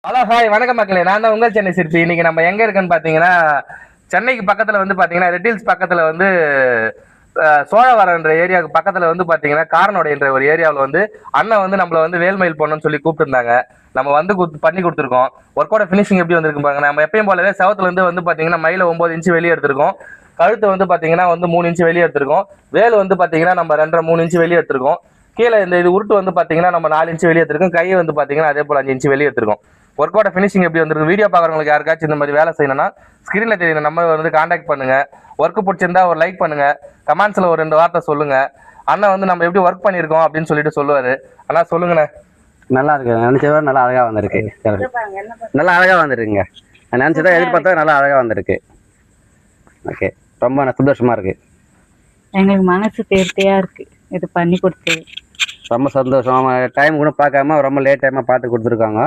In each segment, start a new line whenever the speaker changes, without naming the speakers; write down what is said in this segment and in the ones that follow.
Hello hi வணக்கம் மக்களே. நான் தான் உங்கள் சென்னை சிற்பி. இன்னைக்கு நம்ம எங்க இருக்குன்னு பாத்தீங்கன்னா, சென்னைக்கு பக்கத்துல வந்து பாத்தீங்கன்னா ரெட் ஹில்ஸ் பக்கத்துல வந்து சோழவரம்ன்ற ஏரியாவுக்கு பக்கத்துல வந்து பாத்தீங்கன்னா காரனோடைன்ற ஒரு ஏரியாவில் வந்து அண்ணன் வந்து நம்மள வந்து வேல்மயில் போடணும்னு சொல்லி கூப்பிட்டுருந்தாங்க. நம்ம வந்து பண்ணி கொடுத்துருக்கோம். ஒர்க்கோட ஃபினிஷிங் எப்படி வந்திருக்கு பாருங்க. நம்ம எப்பயும் போலவே செவத்துல இருந்து வந்து பாத்தீங்கன்னா மயில 9 இன்ச்சு வெளியே எடுத்திருக்கோம். கழுத்து வந்து பாத்தீங்கன்னா வந்து 3 இன்ச்சு வெளியே எடுத்திருக்கோம். வேல் வந்து பாத்தீங்கன்னா நம்ம 2.5 3 இன்ச்சு வெளியே எடுத்திருக்கோம். கீழே இந்த இது உருட்டு வந்து பாத்தீங்கன்னா நம்ம 4 இன்ச்சு வெளியே எடுத்திருக்கோம். கை வந்து பாத்தீங்கன்னா அதே போல 5 இன்ச்சு வெளியே எடுத்திருக்கோம். ஒர்க்கோட ஃபினிஷிங் எப்படி வந்திருக்கு? வீடியோ பார்க்குறவங்களுக்கு யாருக்காச்சும் இந்த மாதிரி வேலை செய்யணும்னா ஸ்கிரீன்ல தெரியுற நம்பர் வந்து கான்டாக்ட் பண்ணுங்க. ஒர்க் பிடிச்சிருந்தா ஒரு லைக் பண்ணுங்க. கமெண்ட்ஸ்ல ஒரு 2 வார்த்தை சொல்லுங்க. அண்ணன் வந்து நம்ம எப்படி ஒர்க் பண்ணியிருக்கோம் அப்படின்னு சொல்லிட்டு சொல்லுவாரு. அண்ணா சொல்லுங்கண்ணே.
நல்லா இருக்கு. நினைச்சதோட நல்லா அழகா வந்திருக்கு. நல்லா அழகா வந்துருக்குங்க. நினைச்சதா எதிர்பார்த்தா நல்லா அழகா வந்திருக்கு. ஓகே, ரொம்ப சந்தோஷமா இருக்கு.
எங்களுக்கு மனசு திருப்தியா இருக்கு இது பண்ணி கொடுத்தது.
ரொம்ப சந்தோஷம். டைம் கூட பார்க்காம ரொம்ப லேட் டைமாக பார்த்து கொடுத்துருக்காங்க.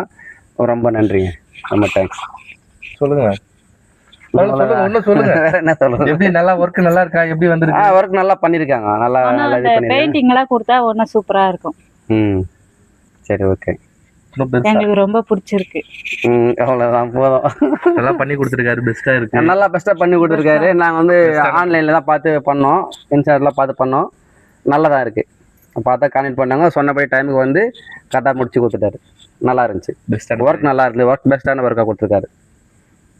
ரொம்ப நன்றிங்க. ரொம்ப தேங்க்ஸ்.
சொல்லுங்க. சொல்லுங்க.
வேற என்ன சொல்றது?
எப்படி நல்லா ஒர்க் நல்லா இருக்கா? எப்படி வந்திருக்கு?
ஒர்க் நல்லா பண்ணியிருக்காங்க. நல்லா நல்லா இது பண்ணிருக்காங்க.
பெயிண்டிங் எல்லாம் கொடுத்தா ஒன்னும் சூப்பரா இருக்கும்.
சரி, ஓகே.
எங்களுக்கு ரொம்ப பிடிச்சிருக்கு.
அவ்வளவுதான், போதும்.
நல்லா பண்ணி கொடுத்துருக்காரு. பெஸ்டா இருக்கு.
நல்லா பெஸ்ட்டாக பண்ணி கொடுத்துருக்காரு. நாங்கள் வந்து ஆன்லைனில் தான் பார்த்து பண்ணோம். இன்ஸ்டாலாம் பார்த்து பண்ணோம். நல்லதாக இருக்குது. பார்த்தா கான்டெக்ட் பண்ணாங்க. சொன்னபடி டைமுக்கு வந்து கரெக்டாக முடிச்சு கொடுத்துட்டாரு. நல்லா இருந்துச்சு.
பெஸ்ட்டான
ஒர்க் நல்லா இருக்குது. ஒர்க் பெஸ்ட்டான ஒர்க்காக கொடுத்துருக்காரு.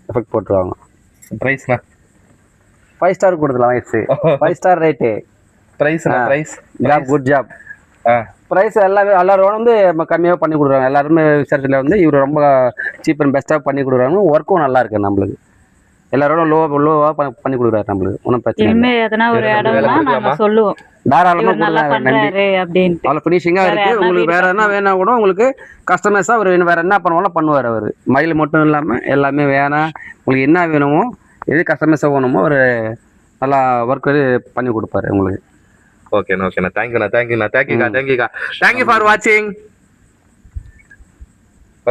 எஃபெக்ட் போட்டுருவாங்க.
பிரைஸ்னா
5 ஸ்டார் கொடுத்துலாம். வயசு 5 star rate.
Price
job, good job. Price எல்லாரும் வந்து கம்மியாக பண்ணி கொடுக்குறாங்க. எல்லாருமே விசாரிச்சில் வந்து இவர் ரொம்ப சீப் அண்ட் பெஸ்ட்டாக பண்ணி கொடுக்குறாங்க. ஒர்க்கும் நல்லா இருக்குது. நம்மளுக்கு எல்லாரோட லோவாக பண்ணி கொடுக்குறாரு. நம்மளுக்கு ஒன்றும் பிரச்சனை இல்லை.
எதனா ஒரு இடம்னா நாங்க சொல்லுவோம்.
தாராளமாக
நல்லா பண்றாரு அப்படின்ட்டு.
அவ்வளோ ஃபினிஷிங்காக இருக்குது. உங்களுக்கு வேறு என்ன வேணா கூட உங்களுக்கு கஸ்டமைஸாக அவர் வேறு என்ன பண்ணுவாலும் பண்ணுவார். அவர் மயில் மட்டும் இல்லாமல் எல்லாமே வேணாம். உங்களுக்கு என்ன வேணுமோ எது கஸ்டமைஸாக வேணுமோ அவர் நல்லா ஒர்க் பண்ணி கொடுப்பாரு உங்களுக்கு.
ஓகேண்ணா. தேங்க்யூ ஃபார் வாட்சிங்.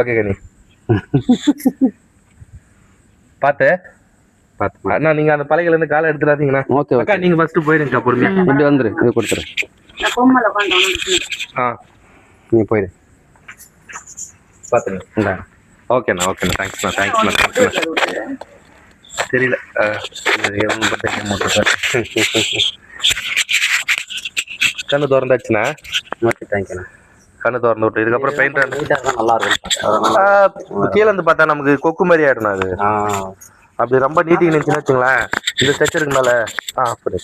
ஓகே கனி. பார்த்து அண்ணா நீங்க அந்த பலையில இருந்து காலை எடுத்துடாதீங்கண்ணா.
ஓகே
அக்கா நீங்க ஃபர்ஸ்ட் போயிருங்க. பொறுமையா
இப்படி வந்துரு. இது கொடுத்துரு. நீ போயிரு.
பாத்துங்க. ஓகேண்ணா. தேங்க்ஸ்ண்ணா. தெரியல. கண்ணு திறந்தாச்சுண்ணா.
ஓகே, தேங்க்யூண்ணா.
கண்ணு திறந்து விட்டு இதுக்கப்புறம் பெயிண்ட்
நல்லா இருக்கும்.
கீழே இருந்து பார்த்தா நமக்கு கொக்கு மாதிரி ஆயிடும். அது அப்படி ரொம்ப நீட்டிங் நினைச்சுன்னு வச்சுங்களேன். இந்த ஸ்ட்ரக்சருக்கு மேல அப்படி